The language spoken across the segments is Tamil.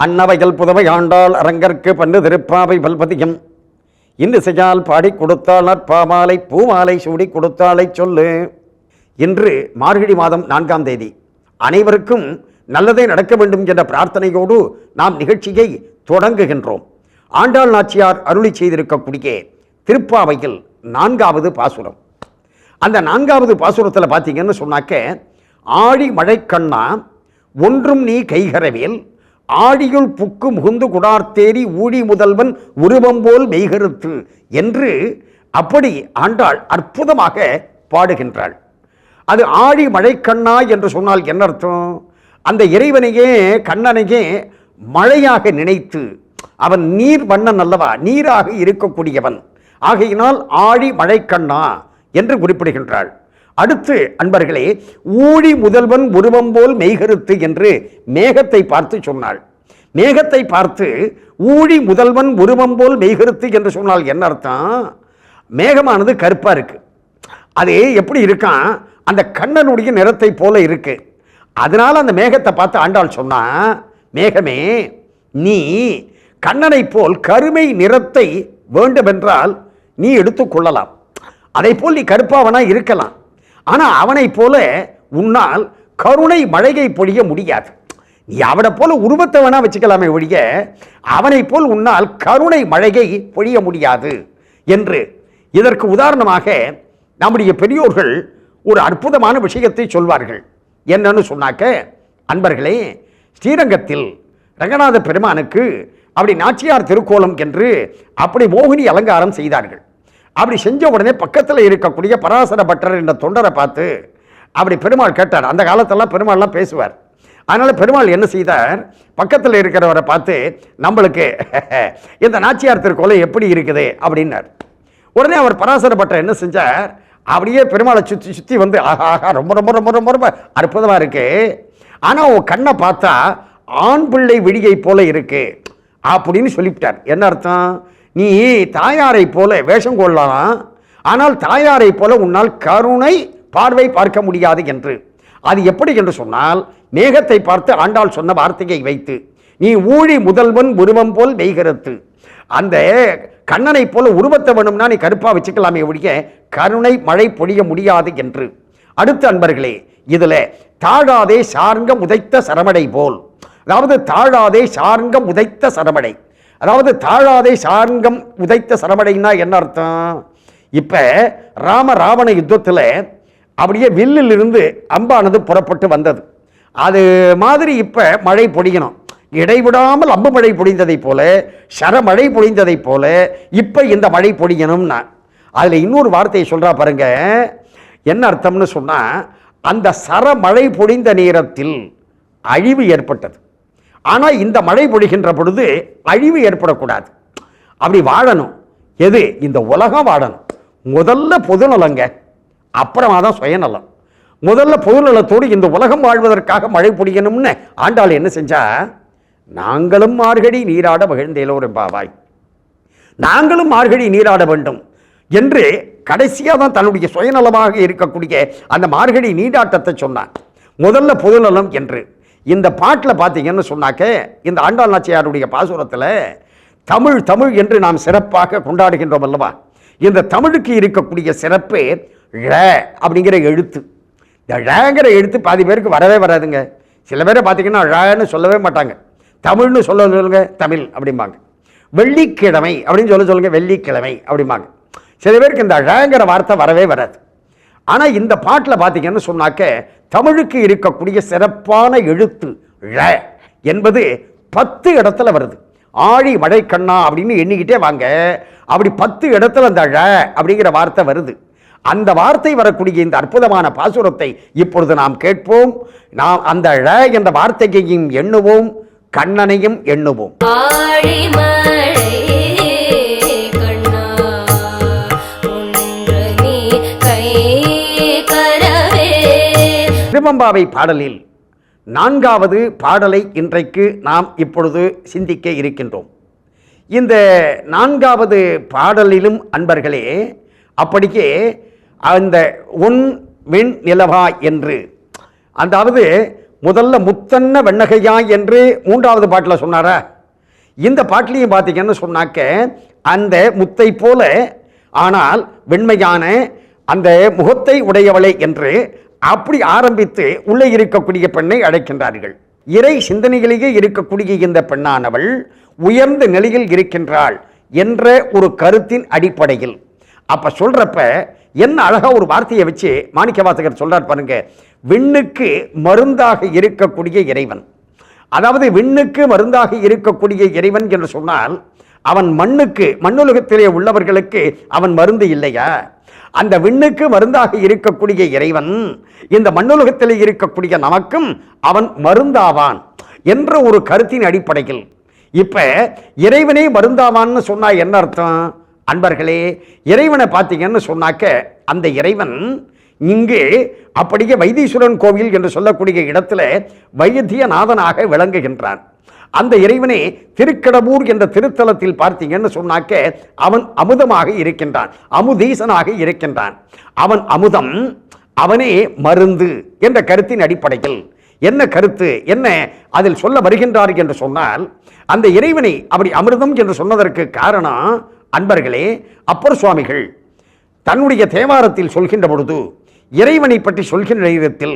அன்னவைகள் புதவை ஆண்டாள் அரங்கற்கு பண்ணு திருப்பாவை பல்பதியம் இன்று செய்யால் பாடி கொடுத்தாள் நற்பாமாலை பூமாலை சூடி கொடுத்தாளை சொல்லு. இன்று மார்கழி மாதம் 4ஆம் தேதி. அனைவருக்கும் நல்லதே நடக்க வேண்டும் என்ற பிரார்த்தனையோடு நாம் நிகழ்ச்சியை தொடங்குகின்றோம். ஆண்டாள் நாச்சியார் அருளி செய்திருக்கக்கூடிய திருப்பாவையில் 4வது பாசுரம். அந்த 4வது பாசுரத்தில் பார்த்தீங்கன்னு சொன்னாக்க, ஆடி மழை கண்ணா ஒன்றும் நீ கைகரவேல் ஆடியுள் புக்கு முகுந்து குடார்த்தேரி ஊழி முதல்வன் உருவம்போல் மெய்கருத்து என்று அப்படி ஆண்டாள் அற்புதமாக பாடுகின்றாள். அது ஆடி மழை கண்ணா என்று சொன்னால் என்ன அர்த்தம்? அந்த இறைவனையே கண்ணனையே மழையாக நினைத்து, அவன் நீர் வண்ணன் அல்லவா, நீராக இருக்கக்கூடியவன். ஆகையினால் ஆடி மழை கண்ணா என்று குறிப்பிடுகின்றாள். அடுத்து அன்பர்களே, ஊழி முதல்வன் உருவம் போல் மெய்கருத்து என்று மேகத்தை பார்த்து சொன்னாள். மேகத்தை பார்த்து ஊழி முதல்வன் உருவம் போல் மெய்கருத்து என்று சொன்னால் என்ன அர்த்தம்? மேகமானது கருப்பா இருக்கு. அது எப்படி இருக்கான்? அந்த கண்ணனுடைய நிறத்தை போல இருக்கு. அதனால அந்த மேகத்தை பார்த்து ஆண்டாள் சொன்னா, மேகமே நீ கண்ணனை போல் கருமை நிறத்தை வேண்டுமென்றால் நீ எடுத்துக்கொள்ளலாம். அதை போல் நீ கருப்பாவனா இருக்கலாம். ஆனால் அவனை போல உன்னால் கருணை மழையை பொழிய முடியாது. நீ அவனை போல உருவத்தை வேணா வச்சுக்கலாமே ஒழிய அவனை போல் உன்னால் கருணை மழையை பொழிய முடியாது என்று. இதற்கு உதாரணமாக நம்முடைய பெரியோர்கள் ஒரு அற்புதமான விஷயத்தை சொல்வார்கள். என்னன்னு சொன்னாக்க, அன்பர்களே, ஸ்ரீரங்கத்தில் ரங்கநாத பெருமானுக்கு அப்படி நாச்சியார் திருக்கோலம் என்று அப்படி மோகினி அலங்காரம் செய்தார்கள். அப்படி செஞ்ச உடனே பக்கத்தில் இருக்கக்கூடிய பராசர பட்டர் என்ற தொண்டரை பார்த்து அப்படி பெருமாள் கேட்டார். அந்த காலத்தெல்லாம் பெருமாள்லாம் பேசுவார். அதனால் பெருமாள் என்ன செய்தார், பக்கத்தில் இருக்கிறவரை பார்த்து, நம்மளுக்கு இந்த நாச்சியார் திருக்கோலம் எப்படி இருக்குது அப்படின்னார். உடனே அவர் பராசர பட்டர் என்ன செஞ்சார், அப்படியே பெருமாளை சுற்றி சுற்றி வந்து, ஆஹா ரொம்ப ரொம்ப ரொம்ப ரொம்ப ரொம்ப அற்புதமாக இருக்கு, ஆனால் உன் கண்ணை பார்த்தா ஆண் பிள்ளை விழியை போல இருக்கு அப்படின்னு சொல்லிவிட்டார். என்ன அர்த்தம்? நீ தாயாரை போல வேஷம் கொள்ளலாம், ஆனால் தாயாரை போல உன்னால் கருணை பார்வை பார்க்க முடியாது என்று. அது எப்படி என்று சொன்னால், மேகத்தை பார்த்து ஆண்டாள் சொன்ன வார்த்தையை வைத்து, நீ ஊழி முதல்வன் உருவம் போல் மெய்கருத்து, அந்த கண்ணனை போல உருவத்தை வேணும்னா நீ கருப்பா வச்சுக்கலாமே ஒழிய கருணை மழை பொழிய முடியாது என்று. அடுத்த அன்பர்களே, இதில் தாழாதே சார்ங்கம் உதைத்த சரமடை போல், அதாவது தாழாதே சார்ங்கம் உதைத்த சரமடை, அதாவது தாழாதே சார்ங்கம் உதைத்த சரமடைன்னா என்ன அர்த்தம்? இப்போ ராவண யுத்தத்தில் அப்படியே வில்லில் இருந்து அம்பானது புறப்பட்டு வந்தது. அது மாதிரி இப்போ மழை பொழியணும். இடைவிடாமல் அம்பு மழை பொழிந்ததை போல, சரமழை பொழிந்ததை போல இப்போ இந்த மழை பொழியணும்னா. அதில் இன்னொரு வார்த்தையை சொல்கிறா பாருங்க. என்ன அர்த்தம்னு சொன்னால், அந்த சரமழை பொழிந்த நேரத்தில் அழிவு ஏற்பட்டது. ஆனால் இந்த மழை பொழிகின்ற பொழுது அழிவு ஏற்படக்கூடாது. அப்படி வாழணும். எது? இந்த உலகம் வாழணும். முதல்ல பொதுநலங்க, அப்புறமா தான் சுயநலம். முதல்ல பொதுநலத்தோடு இந்த உலகம் வாழ்வதற்காக மழை பொழியணும்னு ஆண்டாள் என்ன செஞ்சா, நாங்களும் மார்கழி நீராட மகிழ்ந்தேலோர் பாவாய், நாங்களும் மார்கழி நீராட வேண்டும் என்று கடைசியாக தான் தன்னுடைய சுயநலமாக இருக்கக்கூடிய அந்த மார்கழி நீராட்டத்தை சொன்னார். முதல்ல பொதுநலம் என்று. இந்த பாட்டில் பார்த்தீங்கன்னு சொன்னாக்க, இந்த ஆண்டாள் நாச்சியாருடைய பாசுரத்தில் தமிழ் தமிழ் என்று நாம் சிறப்பாக கொண்டாடுகின்றோம் அல்லவா. இந்த தமிழுக்கு இருக்கக்கூடிய சிறப்பு ழ அப்படிங்கிற எழுத்து. இந்த ழங்கிற எழுத்து பாதி பேருக்கு வரவே வராதுங்க. சில பேரை பார்த்தீங்கன்னா ழன்னு சொல்லவே மாட்டாங்க. தமிழ்னு சொல்லுங்க தமிழ் அப்படிம்பாங்க. வெள்ளிக்கிழமை அப்படின்னு சொல்லுங்க வெள்ளிக்கிழமை அப்படிம்பாங்க. சில பேருக்கு இந்த ழங்கிற வார்த்தை வரவே வராது. ஆனால் இந்த பாட்டில் பார்த்தீங்கன்னு சொன்னாக்க, தமிழுக்கு இருக்கக்கூடிய சிறப்பான எழுத்து ழ என்பது 10 இடத்துல வருது. ஆழி மழை கண்ணா அப்படின்னு எண்ணிக்கிட்டே வாங்க. அப்படி 10 இடத்துல அந்த ழ அப்படிங்கிற வார்த்தை வருது. அந்த வார்த்தை வரக்கூடிய இந்த அற்புதமான பாசுரத்தை இப்பொழுது நாம் கேட்போம். நாம் அந்த ழ என்ற வார்த்தையையும் எண்ணுவோம், கண்ணனையும் எண்ணுவோம். திருவம்பாவை பாடலில் 4வது பாடலை இன்றைக்கு நாம் இப்பொழுது சிந்திக்க இருக்கின்றோம். இந்த 4வது பாடலிலும் அன்பர்களே, அப்படியே அந்த உன் வெண் நிலவா என்று, அதாவது முதல்ல முத்தன்ன வெண்ணகையாய் என்று 3வது பாட்டில் சொன்னாரா? இந்த பாட்டிலையும் பார்த்தீங்கன்னு சொன்னாக்க அந்த முத்தை போல ஆனால் வெண்மையான அந்த முகத்தை உடையவளை என்று அப்படி ஆரம்பித்து உள்ளே இருக்கக்கூடிய பெண்ணை அழைக்கின்றார்கள். இறை சிந்தனையிலேயே இருக்கக்கூடிய இந்த பெண்ணானவள் உயர்ந்த நிலையில் இருக்கின்றாள் என்ற ஒரு கருத்தின் அடிப்படையில் அப்ப சொல்றப்ப என்ன அழகா ஒரு வார்த்தையை வச்சு மாணிக்கவாசகர் சொல்றார் பாருங்க. விண்ணுக்கு மருந்தாக இருக்கக்கூடிய இறைவன், அதாவது விண்ணுக்கு மருந்தாக இருக்கக்கூடிய இறைவன் என்று சொன்னால் அவன் மண்ணுலகத்திலே உள்ளவர்களுக்கு அவன் மருந்து இல்லையா? அந்த விண்ணுக்கு மருந்தாக இருக்கக்கூடிய இறைவன் இந்த மண்ணுலகத்தில் இருக்கக்கூடிய நமக்கும் அவன் மருந்தாவான் என்ற ஒரு கருத்தின் அடிப்படையில் இப்ப இறைவனே மருந்தாவான்னு சொன்னா என்ன அர்த்தம் அன்பர்களே? இறைவனை பார்த்தீங்கன்னு சொன்னாக்க அந்த இறைவன் இங்கு அப்படியே வைத்தீஸ்வரன் கோவில் என்று சொல்லக்கூடிய இடத்துல வைத்தியநாதனாக விளங்குகின்றான். அந்த இறைவனே திருக்கடவுர் என்ற திருத்தலத்தில் பார்த்தீங்கன்னு சொன்னாக்க அவன் அமுதமாக இருக்கின்றான், அமுதீசனாக இருக்கின்றான். அவன் அமுதம், அவனே மருந்து என்ற கருத்தின் அடிப்படையில் என்ன கருத்து என்ன அதில் சொல்ல வருகின்றார் என்று சொன்னால், அந்த இறைவனை அப்படி அமிர்தம் என்று சொன்னதற்கு காரணம் அன்பர்களே, அப்பர் சுவாமிகள் தன்னுடைய தேவாரத்தில் சொல்கின்ற பொழுது இறைவனை பற்றி சொல்கின்ற நேரத்தில்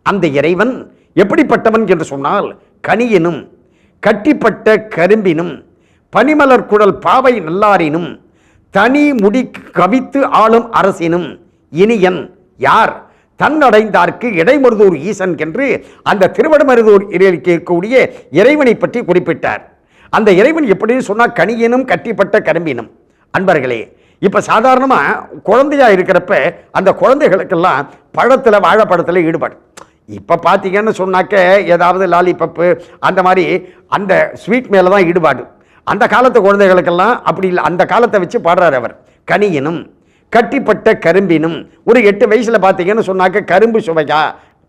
அந்த இறைவன் எப்படிப்பட்டவன் என்று சொன்னால், கனியினும் கட்டிப்பட்ட கரும்பினும் பனிமலர் குழல் பாவை நல்லாரினும் தனி முடி கவித்து ஆளும் அரசினும் இனியன் யார் தன்னடைந்தார்க்கு இடைமருதூர் ஈசன் என்று அந்த திருவடமருதூர் இருக்கக்கூடிய இறைவனை பற்றி குறிப்பிட்டார். அந்த இறைவன் எப்படின்னு சொன்னால் கனியினும் கட்டிப்பட்ட கரும்பினும். அன்பர்களே, இப்போ சாதாரணமாக குழந்தையா இருக்கிறப்ப அந்த குழந்தைகளுக்கெல்லாம் பழத்தில் வாழைப்பழத்தில் ஈடுபாடு. இப்போ பார்த்தீங்கன்னு சொன்னாக்க ஏதாவது லாலிபப்பு அந்த மாதிரி அந்த ஸ்வீட் மேலே தான் ஈடுபாடு. அந்த காலத்து குழந்தைகளுக்கெல்லாம் அப்படி இல்லை, அந்த காலத்தை வச்சு பாடுறார் அவர். கனியினும் கட்டிப்பட்ட கரும்பினும், ஒரு 8 வயசில் பார்த்தீங்கன்னு சொன்னாக்க கரும்பு சுவையா,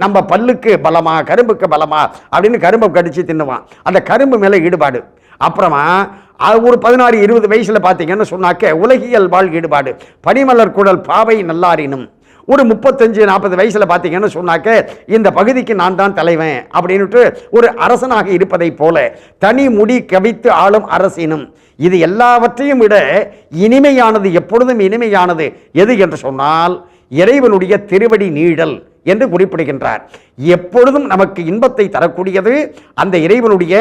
நம்ம பல்லுக்கு பலமா கரும்புக்கு பலமா அப்படின்னு கரும்பை கடிச்சு தின்னுவான். அந்த கரும்பு மேலே ஈடுபாடு. அப்புறமா ஒரு 16-20 வயசில் பார்த்தீங்கன்னு சொன்னாக்க உலகியல் வாழ் ஈடுபாடு. பனிமலர் குழல் பாவை நல்லாரினும் ஒரு 35-40 வயசில் பார்த்தீங்கன்னு சொன்னாக்க இந்த பகுதிக்கு நான் தான் தலைவன் அப்படின்ட்டு ஒரு அரசனாக இருப்பதை போல தனி முடி கவித்து ஆளும் அரசினும். இது எல்லாவற்றையும் விட இனிமையானது, எப்பொழுதும் இனிமையானது எது என்று சொன்னால் இறைவனுடைய திருவடி நீழல் என்று குறிப்பிடுகின்றார். எப்பொழுதும் நமக்கு இன்பத்தை தரக்கூடியது அந்த இறைவனுடைய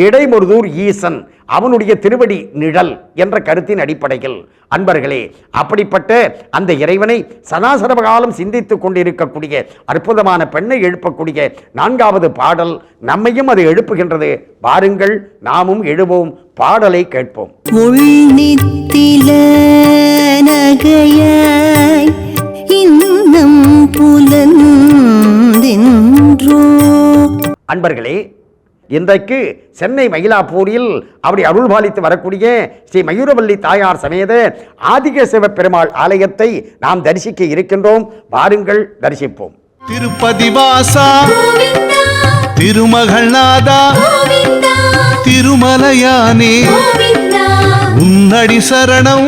இடைமருதூர் ஈசன், அவனுடைய திருவடி நிழல் என்ற கருத்தின் அடிப்படையில் அன்பர்களே, அப்படிப்பட்ட அந்த இறைவனை சதாசரவகாலம் சிந்தித்துக் கொண்டிருக்கக்கூடிய அற்புதமான பெண்ணை எழுப்பக்கூடிய 4வது பாடல் நம்மையும் அது எழுப்புகின்றது. வாருங்கள் நாமும் எழுவோம், பாடலை கேட்போம். அன்பர்களே, இன்றைக்கு சென்னை மயிலாப்பூரில் அப்படி அருள்பாலித்து வரக்கூடிய ஸ்ரீ மயூரவல்லி தாயார் சமேத ஆதிகேசவ பெருமாள் ஆலயத்தை நாம் தரிசிக்க இருக்கின்றோம். வாருங்கள் தரிசிப்போம். திருப்பதி வாசா, திருமகள் நாதா, திருமலையானே உன்னடி சரணம்.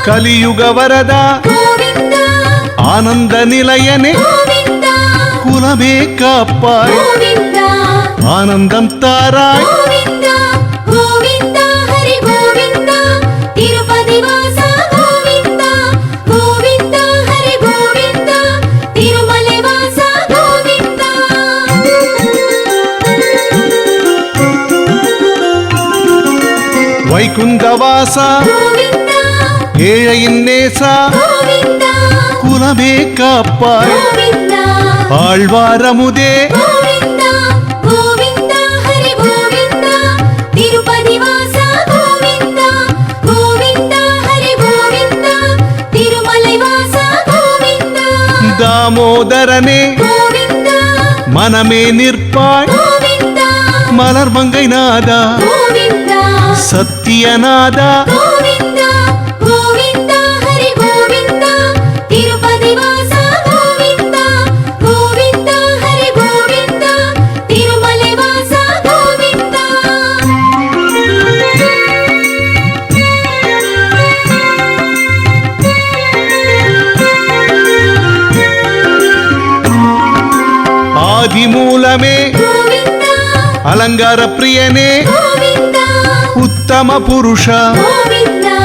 கலியுக வரதா ஆனந்த நிலையனே குலமே காப்பாய், ஆனந்தம் தாராய். வைகுந்தவாசா ஏழையின் நேசா குலமே காப்பாய், ஆழ்வாரமுதே தாமோதரனே மனமே நிற்பாய், மலர் மங்கை நாதா சத்தியநாதா. ஆதிமூலமே கோவிந்தா அலங்கார பிரியனே கோவிந்தா உத்தம புருஷா கோவிந்தா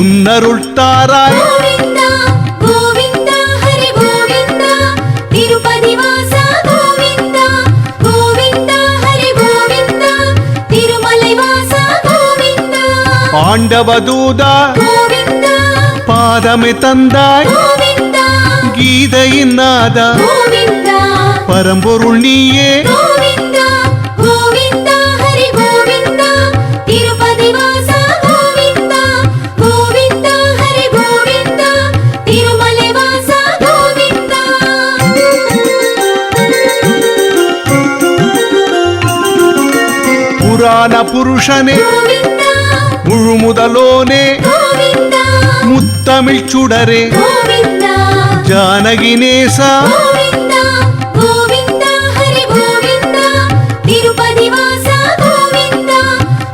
உன்னருள் தாராய் கோவிந்தா கோவிந்தா ஹரி கோவிந்தா திருப்பதி வாசா கோவிந்தா கோவிந்தா ஹரி கோவிந்தா திருமலை வாசா கோவிந்தா ஆண்டவதூதா கோவிந்தா பாதமே தந்தாய் கோவிந்தா கீதையின் நாதா கோவிந்தா பரம்பொருள் நீயே கோவிந்தா கோவிந்தா ஹரி கோவிந்தா திருப்பதி வாசா கோவிந்தா கோவிந்தா ஹரி கோவிந்தா திருமலை வாசா கோவிந்தா புராண புருஷனே கோவிந்தா முழுமுதலோனே கோவிந்தா முத்தமிழ் சுடரே கோவிந்தா ஜானகி நேசா கோவிந்தா கோவிந்தா ஹரி கோவிந்தா திருப்பதி வாசா கோவிந்தா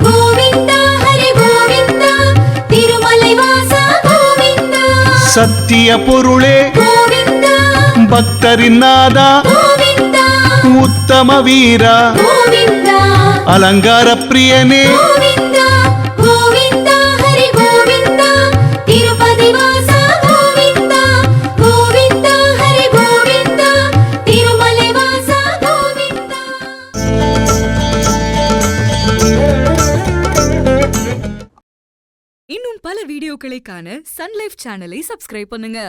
கோவிந்தா ஹரி கோவிந்தா திருமலை வாசா கோவிந்தா சத்திய பொருளே கோவிந்தா பக்தரின் நாதா கோவிந்தா உத்தம வீரா கோவிந்தா அலங்கார பிரியனே கோவிந்தா கோவிந்தா ஹரி கோவிந்தா திருப்பதி வாசா கோவிந்தா கோவிந்தா ஹரி கோவிந்தா திருமலை வாசா கோவிந்தா இன்னும் பல வீடியோக்களை காண சன் லைஃப் சேனலை சப்ஸ்கிரைப் பண்ணுங்க.